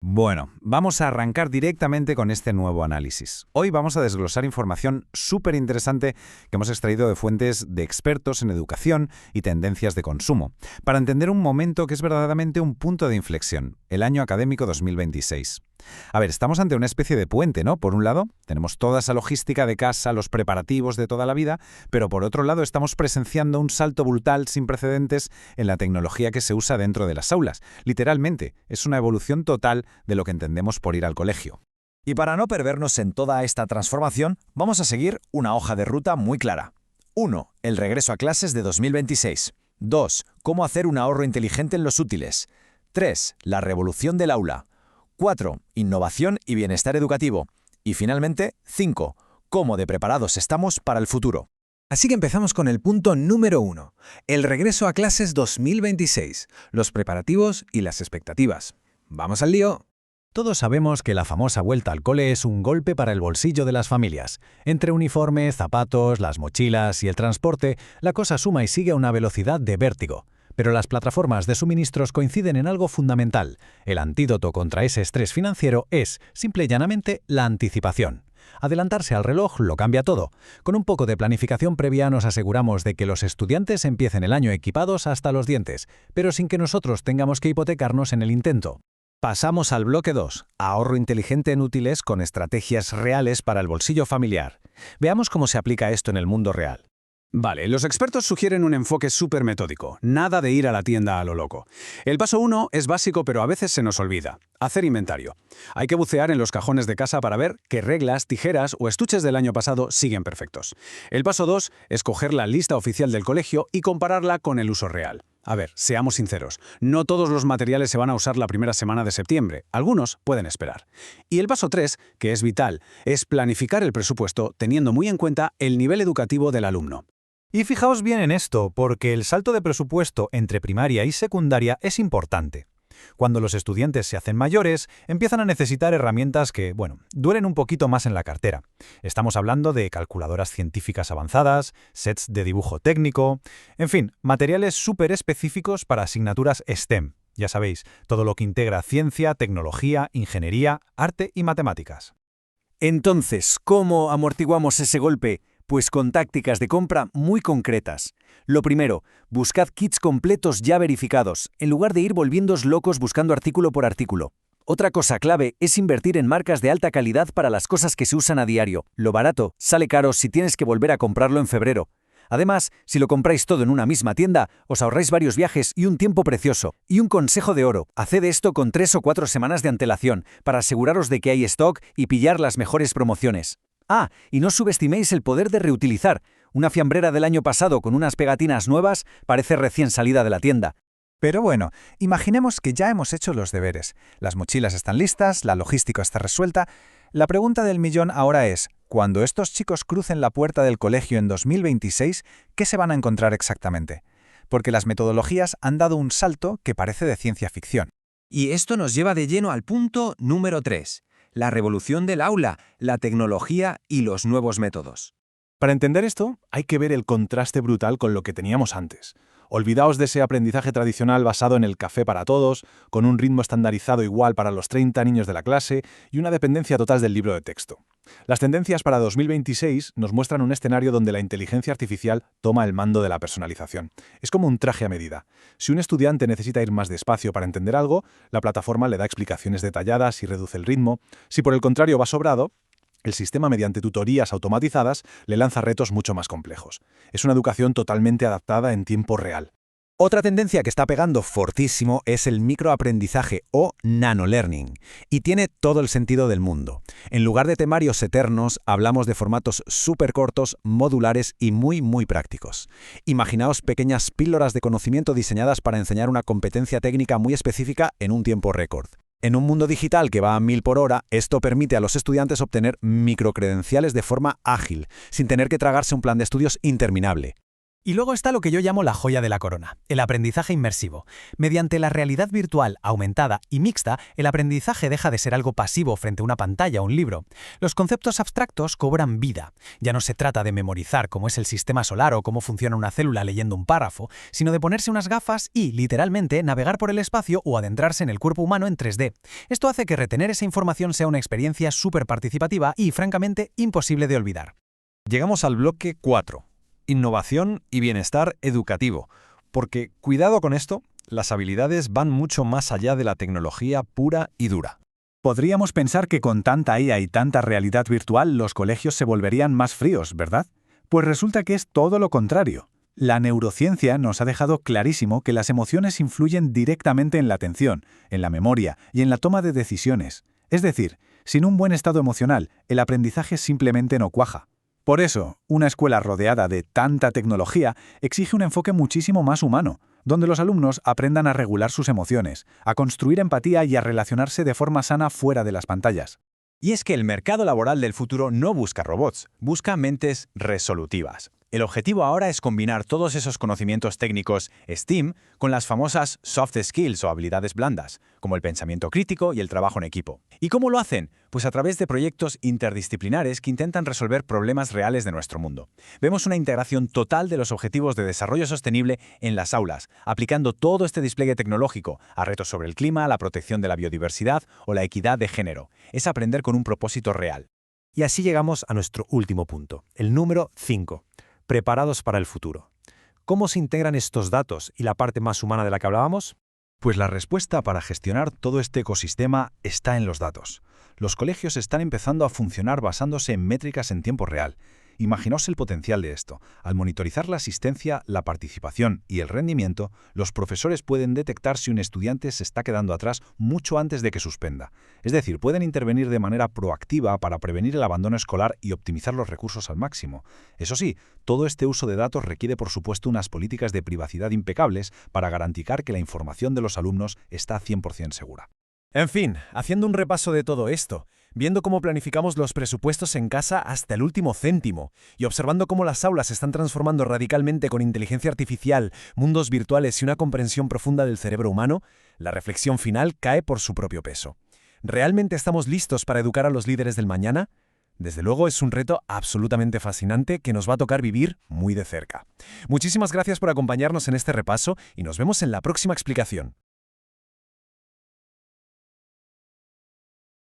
Bueno, vamos a arrancar directamente con este nuevo análisis. Hoy vamos a desglosar información súper interesante que hemos extraído de fuentes de expertos en educación y tendencias de consumo, para entender un momento que es verdaderamente un punto de inflexión, el año académico 2026. A ver, estamos ante una especie de puente, ¿no? Por un lado, tenemos toda esa logística de casa, los preparativos de toda la vida, pero por otro lado estamos presenciando un salto brutal sin precedentes en la tecnología que se usa dentro de las aulas. Literalmente, es una evolución total de lo que entendemos por ir al colegio. Y para no perdernos en toda esta transformación, vamos a seguir una hoja de ruta muy clara. 1. El regreso a clases de 2026. 2. Cómo hacer un ahorro inteligente en los útiles. 3. La revolución del aula. 4. Innovación y bienestar educativo. Y finalmente, 5. Cómo de preparados estamos para el futuro. Así que empezamos con el punto número 1, el regreso a clases 2026, los preparativos y las expectativas. ¡Vamos al lío! Todos sabemos que la famosa vuelta al cole es un golpe para el bolsillo de las familias. Entre uniformes, zapatos, las mochilas y el transporte, la cosa suma y sigue a una velocidad de vértigo. Pero las plataformas de suministros coinciden en algo fundamental. El antídoto contra ese estrés financiero es, simple y llanamente, la anticipación. Adelantarse al reloj lo cambia todo. Con un poco de planificación previa nos aseguramos de que los estudiantes empiecen el año equipados hasta los dientes, pero sin que nosotros tengamos que hipotecarnos en el intento. Pasamos al bloque 2, ahorro inteligente en útiles con estrategias reales para el bolsillo familiar. Veamos cómo se aplica esto en el mundo real. Vale, los expertos sugieren un enfoque súper metódico, nada de ir a la tienda a lo loco. El paso 1 es básico, pero a veces se nos olvida. Hacer inventario. Hay que bucear en los cajones de casa para ver qué reglas, tijeras o estuches del año pasado siguen perfectos. El paso 2 es coger la lista oficial del colegio y compararla con el uso real. A ver, seamos sinceros, no todos los materiales se van a usar la primera semana de septiembre, algunos pueden esperar. Y el paso 3, que es vital, es planificar el presupuesto teniendo muy en cuenta el nivel educativo del alumno. Y fijaos bien en esto, porque el salto de presupuesto entre primaria y secundaria es importante. Cuando los estudiantes se hacen mayores, empiezan a necesitar herramientas que, duelen un poquito más en la cartera. Estamos hablando de calculadoras científicas avanzadas, sets de dibujo técnico, en fin, materiales súper específicos para asignaturas STEM. Ya sabéis, todo lo que integra ciencia, tecnología, ingeniería, arte y matemáticas. Entonces, ¿cómo amortiguamos ese golpe? Pues con tácticas de compra muy concretas. Lo primero, buscad kits completos ya verificados, en lugar de ir volviéndoos locos buscando artículo por artículo. Otra cosa clave es invertir en marcas de alta calidad para las cosas que se usan a diario. Lo barato sale caro si tienes que volver a comprarlo en febrero. Además, si lo compráis todo en una misma tienda, os ahorráis varios viajes y un tiempo precioso. Y un consejo de oro, haced esto con 3 o 4 semanas de antelación, para aseguraros de que hay stock y pillar las mejores promociones. Ah, y no subestiméis el poder de reutilizar. Una fiambrera del año pasado con unas pegatinas nuevas parece recién salida de la tienda. Pero bueno, imaginemos que ya hemos hecho los deberes. Las mochilas están listas, la logística está resuelta. La pregunta del millón ahora es, cuando estos chicos crucen la puerta del colegio en 2026, ¿qué se van a encontrar exactamente? Porque las metodologías han dado un salto que parece de ciencia ficción. Y esto nos lleva de lleno al punto número 3. La revolución del aula, la tecnología y los nuevos métodos. Para entender esto, hay que ver el contraste brutal con lo que teníamos antes. Olvidaos de ese aprendizaje tradicional basado en el café para todos, con un ritmo estandarizado igual para los 30 niños de la clase y una dependencia total del libro de texto. Las tendencias para 2026 nos muestran un escenario donde la inteligencia artificial toma el mando de la personalización. Es como un traje a medida. Si un estudiante necesita ir más despacio para entender algo, la plataforma le da explicaciones detalladas y reduce el ritmo. Si por el contrario va sobrado, el sistema, mediante tutorías automatizadas, le lanza retos mucho más complejos. Es una educación totalmente adaptada en tiempo real. Otra tendencia que está pegando fortísimo es el microaprendizaje o nanolearning, y tiene todo el sentido del mundo. En lugar de temarios eternos, hablamos de formatos súper cortos, modulares y muy prácticos. Imaginaos pequeñas píldoras de conocimiento diseñadas para enseñar una competencia técnica muy específica en un tiempo récord. En un mundo digital que va a 1000 por hora, esto permite a los estudiantes obtener microcredenciales de forma ágil, sin tener que tragarse un plan de estudios interminable. Y luego está lo que yo llamo la joya de la corona, el aprendizaje inmersivo. Mediante la realidad virtual aumentada y mixta, el aprendizaje deja de ser algo pasivo frente a una pantalla o un libro. Los conceptos abstractos cobran vida. Ya no se trata de memorizar cómo es el sistema solar o cómo funciona una célula leyendo un párrafo, sino de ponerse unas gafas y, literalmente, navegar por el espacio o adentrarse en el cuerpo humano en 3D. Esto hace que retener esa información sea una experiencia súper participativa y, francamente, imposible de olvidar. Llegamos al bloque 4. Innovación y bienestar educativo. Porque, cuidado con esto, las habilidades van mucho más allá de la tecnología pura y dura. Podríamos pensar que con tanta IA y tanta realidad virtual los colegios se volverían más fríos, ¿verdad? Pues resulta que es todo lo contrario. La neurociencia nos ha dejado clarísimo que las emociones influyen directamente en la atención, en la memoria y en la toma de decisiones. Es decir, sin un buen estado emocional, el aprendizaje simplemente no cuaja. Por eso, una escuela rodeada de tanta tecnología exige un enfoque muchísimo más humano, donde los alumnos aprendan a regular sus emociones, a construir empatía y a relacionarse de forma sana fuera de las pantallas. Y es que el mercado laboral del futuro no busca robots, busca mentes resolutivas. El objetivo ahora es combinar todos esos conocimientos técnicos STEAM con las famosas soft skills o habilidades blandas, como el pensamiento crítico y el trabajo en equipo. ¿Y cómo lo hacen? Pues a través de proyectos interdisciplinares que intentan resolver problemas reales de nuestro mundo. Vemos una integración total de los objetivos de desarrollo sostenible en las aulas, aplicando todo este despliegue tecnológico a retos sobre el clima, la protección de la biodiversidad o la equidad de género. Es aprender con un propósito real. Y así llegamos a nuestro último punto, el número 5. Preparados para el futuro. ¿Cómo se integran estos datos y la parte más humana de la que hablábamos? Pues la respuesta para gestionar todo este ecosistema está en los datos. Los colegios están empezando a funcionar basándose en métricas en tiempo real. Imaginaos el potencial de esto. Al monitorizar la asistencia, la participación y el rendimiento, los profesores pueden detectar si un estudiante se está quedando atrás mucho antes de que suspenda. Es decir, pueden intervenir de manera proactiva para prevenir el abandono escolar y optimizar los recursos al máximo. Eso sí, todo este uso de datos requiere, por supuesto, unas políticas de privacidad impecables para garantizar que la información de los alumnos está 100% segura. En fin, haciendo un repaso de todo esto, viendo cómo planificamos los presupuestos en casa hasta el último céntimo y observando cómo las aulas se están transformando radicalmente con inteligencia artificial, mundos virtuales y una comprensión profunda del cerebro humano, la reflexión final cae por su propio peso. ¿Realmente estamos listos para educar a los líderes del mañana? Desde luego es un reto absolutamente fascinante que nos va a tocar vivir muy de cerca. Muchísimas gracias por acompañarnos en este repaso y nos vemos en la próxima explicación.